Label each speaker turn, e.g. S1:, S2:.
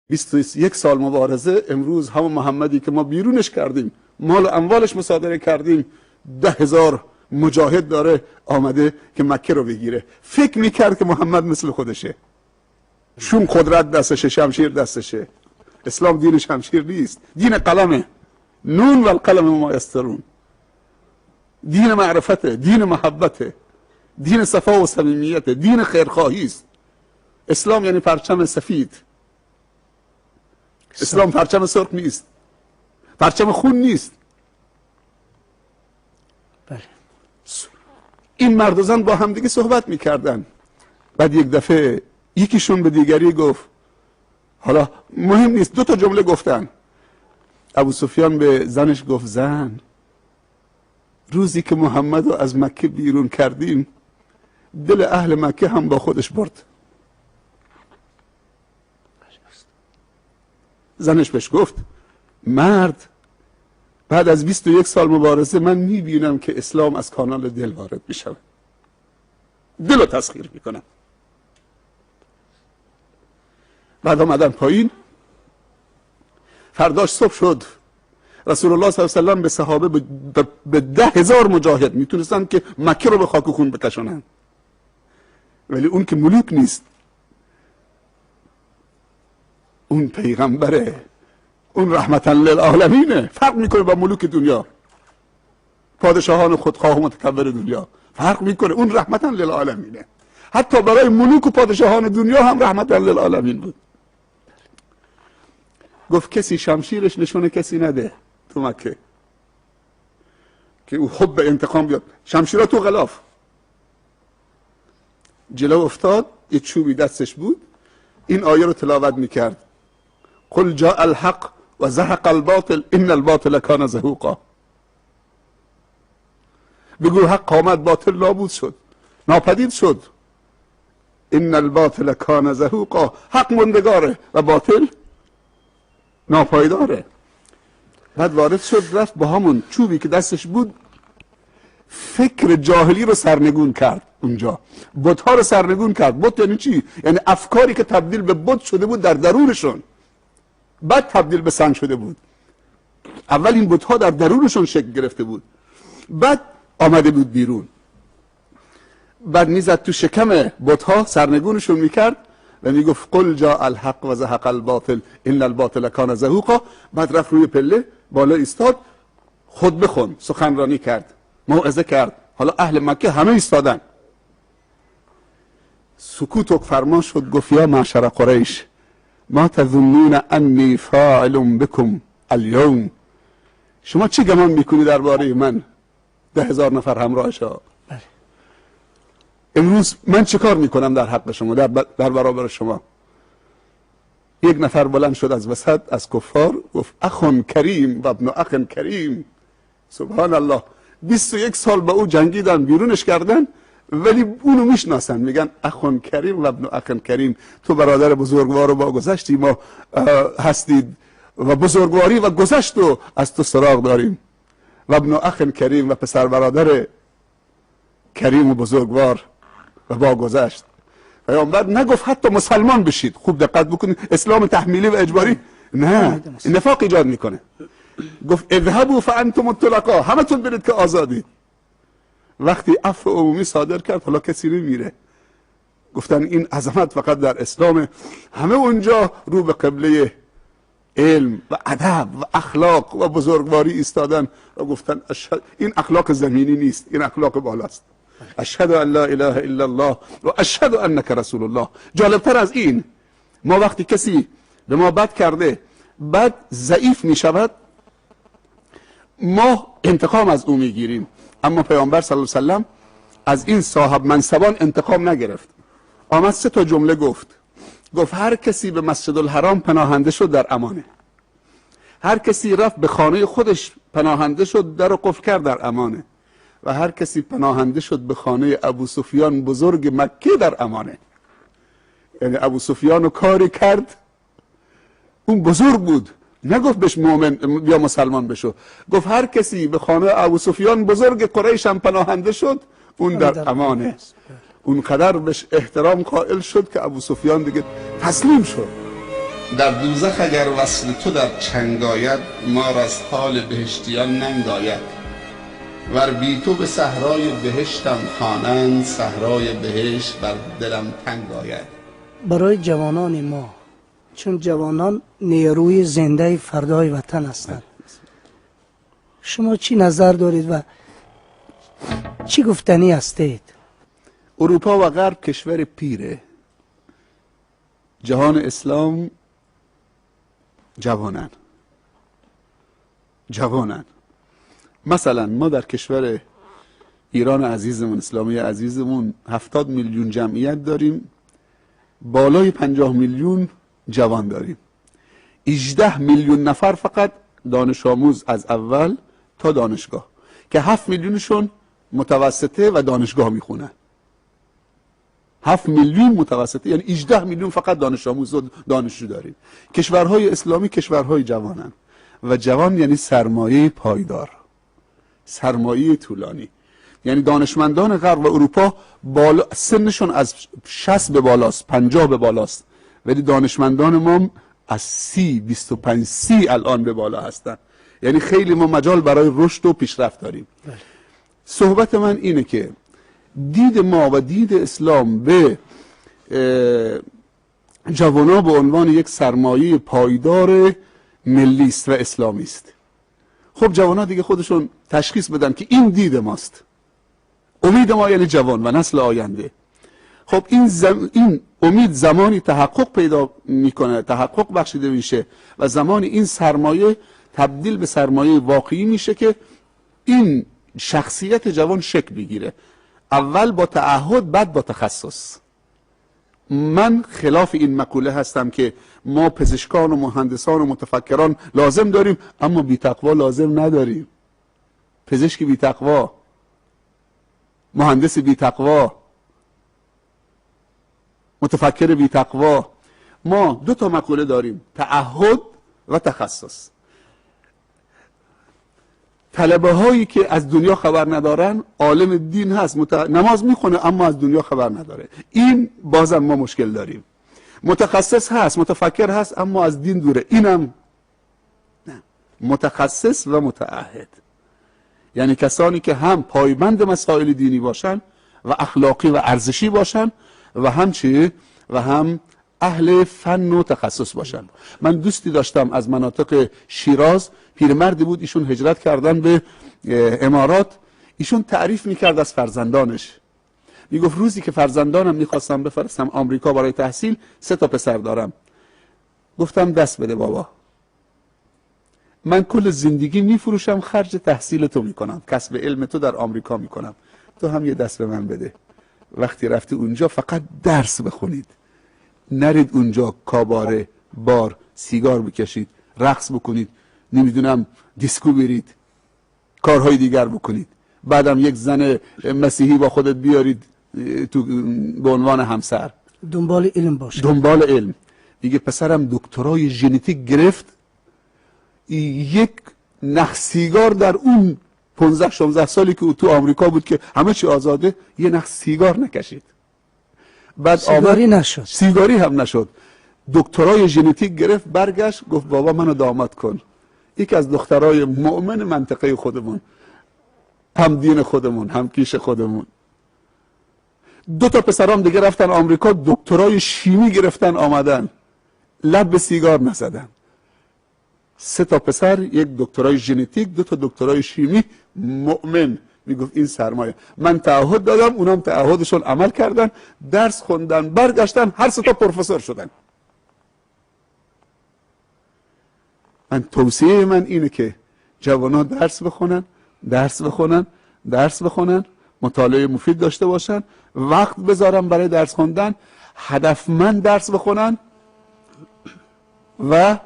S1: 21 سال مبارزه، امروز همون محمدی که ما بیرونش کردیم، مال و اموالش مصادره کردیم، 10,000 مجاهد داره آمده که مکه رو بگیره. فکر میکرد که محمد مثل خودشه، شون قدرت دستشه، شمشیر دستشه. اسلام دین شمشیر نیست، دین قلمه. نون و القلم ما یسطرون. دین معرفته، دین محبته، دین صفا و صمیمیت، دین خیرخواهی است. اسلام یعنی پرچم سفید. اسلام پرچم سرخ نیست، پرچم خون نیست.
S2: بله.
S1: این مرد و زن با هم دیگه صحبت میکردن. بعد یک دفعه یکیشون به دیگری گفت، حالا مهم نیست، 2 تا جمله گفتن. ابو سفیان به زنش گفت، زن، روزی که محمد رو از مکه بیرون کردیم، دل اهل مکه هم با خودش برد. زنش بهش گفت، مرد، بعد از 21 سال مبارزه من میبینم که اسلام از کانال دل وارد میشه، دل رو تسخیر میکنم. بعد آمدن پایین. فرداش صبح شد، رسول الله صلی الله علیه و سلم به صحابه به 10,000 مجاهد میتونستن که مکه رو به خاک و خون بکشونن، ولی اون که ملوک نیست، اون پیغمبره، اون رحمتا للعالمینه. فرق میکنه با ملوک دنیا، پادشاهان خودخواه و متکبر دنیا. فرق میکنه، اون رحمتا للعالمینه. حتی برای ملوک و پادشاهان دنیا هم رحمتا للعالمین بود. گفت کسی شمشیرش نشونه کسی نده تو مکه که او حب انتقام بیاد. شمشیرها تو غلاف. جلو افتاد، یه چوبی دستش بود، این آیه رو تلاوت میکرد، قل جاء الحق و زهق الباطل ان الباطل کان زهوقا. بگو حق آمد، باطل نابود شد، ناپدید شد. ان الباطل کان زهوقا، حق مندگاره و باطل ناپایداره. بعد وارد شد، رفت با همون چوبی که دستش بود فکر جاهلی رو سرنگون کرد. اونجا بت‌ها رو سرنگون کرد. بت یعنی چی؟ یعنی افکاری که تبدیل به بت شده بود در درونشون، بعد تبدیل به سنگ شده بود. اول این بت‌ها در درونشون شکل گرفته بود، بعد آمده بود بیرون. بعد میزد تو شکم بت‌ها، سرنگونشون میکرد و میگفت قل جاء الحق و زهق الباطل ان الباطل کان زهوقا. بعد رفت روی پله بالا ایستاد، خطبه خوند، سخنرانی کرد، موعظه کرد. حالا اهل مکه همه ایستادن. سکوت فرما شد، گفت یا معشر قریش ما تظنون انی فاعل بكم اليوم. شما چی گمان میکنی درباره من 10,000 نفر همراهشا؟ امروز من چه کار میکنم در حق شما، در برابر شما؟ یک نفر بلند شد از وسط، از کفار، گفت اخون کریم و ابن اخ کریم. سبحان الله، 21 سال با او جنگیدن، بیرونش کردن، ولی اونو میشناسن، میگن اخون کریم و ابن اخ کریم. تو برادر بزرگوار و با گذشتی ما هستید و بزرگواری و گذشت و از تو سراغ داریم. و ابن اخ کریم و پسر برادر کریم و بزرگوار و با گذشت. پیامبر نگفت حتی مسلمان بشید. خوب دقت بکنید، اسلام تحمیلی و اجباری نه، این نفاق ایجاد میکنه. گفت اذهبوا فانتم الطلقاء، همتون برید که آزادید. وقتی عفو عمومی صادر کرد، حالا کسی نمیره. گفتن این عظمت فقط در اسلام. همه اونجا رو به قبله علم و ادب و اخلاق و بزرگواری ایستادن و گفتن این اخلاق زمینی نیست، این اخلاق بالاست. اشهد ان لا اله الا الله و اشهد انک رسول الله. جالبتر از این، ما وقتی کسی به ما بد کرده، بعد ضعیف می شود، ما انتقام از او میگیریم. اما پیامبر صلی الله علیه و سلم از این صاحب منصبان انتقام نگرفت. آمد 3 تا جمله گفت. گفت هر کسی به مسجد الحرام پناهنده شد در امانه. هر کسی رفت به خانه خودش پناهنده شد، در رو قفل کرد، در امانه. و هر کسی پناهنده شد به خانه ابو سفیان بزرگ مکه، در امانه. یعنی ابو سفیان رو کاری کرد، اون بزرگ بود، نگفت بهش مؤمن یا مسلمان بشو، گفت هر کسی به خانه ابو سفیان بزرگ قریش هم پناهنده شد، اون در امانه. اون قدر بهش احترام قائل شد که ابو سفیان دیگه تسلیم شد. در دوزخ اگر وصل تو در چنگ آید، ما را از حال بهشتیان ننگ آید. ور بی تو به صحرای بهشتم خوانند، صحرای بهشت بر دلم تنگ آید.
S2: برای جوانان ما، چون جوانان نیروی زنده فردای وطن هستند، شما چی نظر دارید و چی گفتنی هستید؟
S1: اروپا و غرب کشور پیره، جهان اسلام جوانن. مثلا ما در کشور ایران عزیزمون، اسلامی عزیزمون، 70 میلیون جمعیت داریم، بالای 50 میلیون جوان داریم. 18 میلیون نفر فقط دانش آموز از اول تا دانشگاه، که 7 میلیونشون متوسطه و دانشگاه میخونن. 7 میلیون متوسطه، یعنی 18 میلیون فقط دانش آموز و دانشجو داریم. کشورهای اسلامی کشورهای جوانن و جوان یعنی سرمایه پایدار، سرمایه طولانی. یعنی دانشمندان غرب و اروپا سنشون از 60 به بالاست، 50 به بالاست، ولی دانشمندان ما از 30 25 30 الان به بالا هستن. یعنی خیلی ما مجال برای رشد و پیشرفت داریم. صحبت من اینه که دید ما و دید اسلام به جوانا به عنوان یک سرمایه پایدار ملی است و اسلامی است. خب جوانا دیگه خودشون تشخیص بدن که این دید ماست. امید ما یعنی جوان و نسل آینده. خب این امید زمانی تحقق پیدا میکنه، تحقق بخشیده میشه و زمانی این سرمایه تبدیل به سرمایه واقعی میشه که این شخصیت جوان شکل بگیره. اول با تعهد، بعد با تخصص. من خلاف این مقوله هستم که ما پزشکان و مهندسان و متفکران لازم داریم اما بی تقوا لازم نداریم. پزشک بی تقوا، مهندس بی تقوا، متفکر بی تقوا. ما 2 تا مقوله داریم، تعهد و تخصص. طلبه هایی که از دنیا خبر ندارن، عالم دین هست، نماز میخونه اما از دنیا خبر نداره، این بازم ما مشکل داریم. متخصص هست، متفکر هست اما از دین دوره، اینم نه. متخصص و متعهد یعنی کسانی که هم پایبند مسائل دینی باشن و اخلاقی و ارزشی باشن و هم و هم اهل فن و تخصص باشن. من دوستی داشتم از مناطق شیراز، پیرمردی بود، ایشون هجرت کردن به امارات. ایشون تعریف میکرد از فرزندانش، میگفت روزی که فرزندانم میخواستم بفرستم آمریکا برای تحصیل، 3 تا پسر دارم. گفتم دست بده بابا، من کل زندگی میفروشم، خرج تحصیل تو میکنم، کسب علم تو در آمریکا میکنم، تو هم یه دست به من بده. وقتی رفتی اونجا فقط درس بخونید، نرید اونجا کاباره، بار، سیگار بکشید، رقص بکنید، نمیدونم دیسکو برید، کارهای دیگر بکنید، بعدم یک زن مسیحی با خودت بیارید تو به عنوان همسر.
S2: دنبال علم باشه،
S1: دنبال علم. میگه پسرم دکترای ژنتیک گرفت، یک نخ سیگار در اون 15-16 سالی که او تو آمریکا بود که همه چی آزاده، یه نخ سیگار نکشید. بعد
S2: سیگاری نشد،
S1: سیگاری هم نشد، دکترای ژنتیک گرفت، برگشت گفت بابا منو داماد کن. یکی از دخترای مؤمن منطقه خودمون، هم دین خودمون، هم کیش خودمون. 2 تا پسرام دیگه رفتن آمریکا، دکترای شیمی گرفتن آمدن، لب به سیگار نزدن. 3 تا پسر، یک دکترای ژنتیک، 2 تا دکترای شیمی، مؤمن. میگفت این سرمایه. من تعهد دادم، اونم تعهدشون عمل کردن، درس خوندن، برگشتن، هر 3 تا پروفسور شدن. من توصیه من اینه که جوانان درس بخونن، مطالعه مفید داشته باشن، وقت بذارن برای درس خوندن، هدفمند درس بخونن و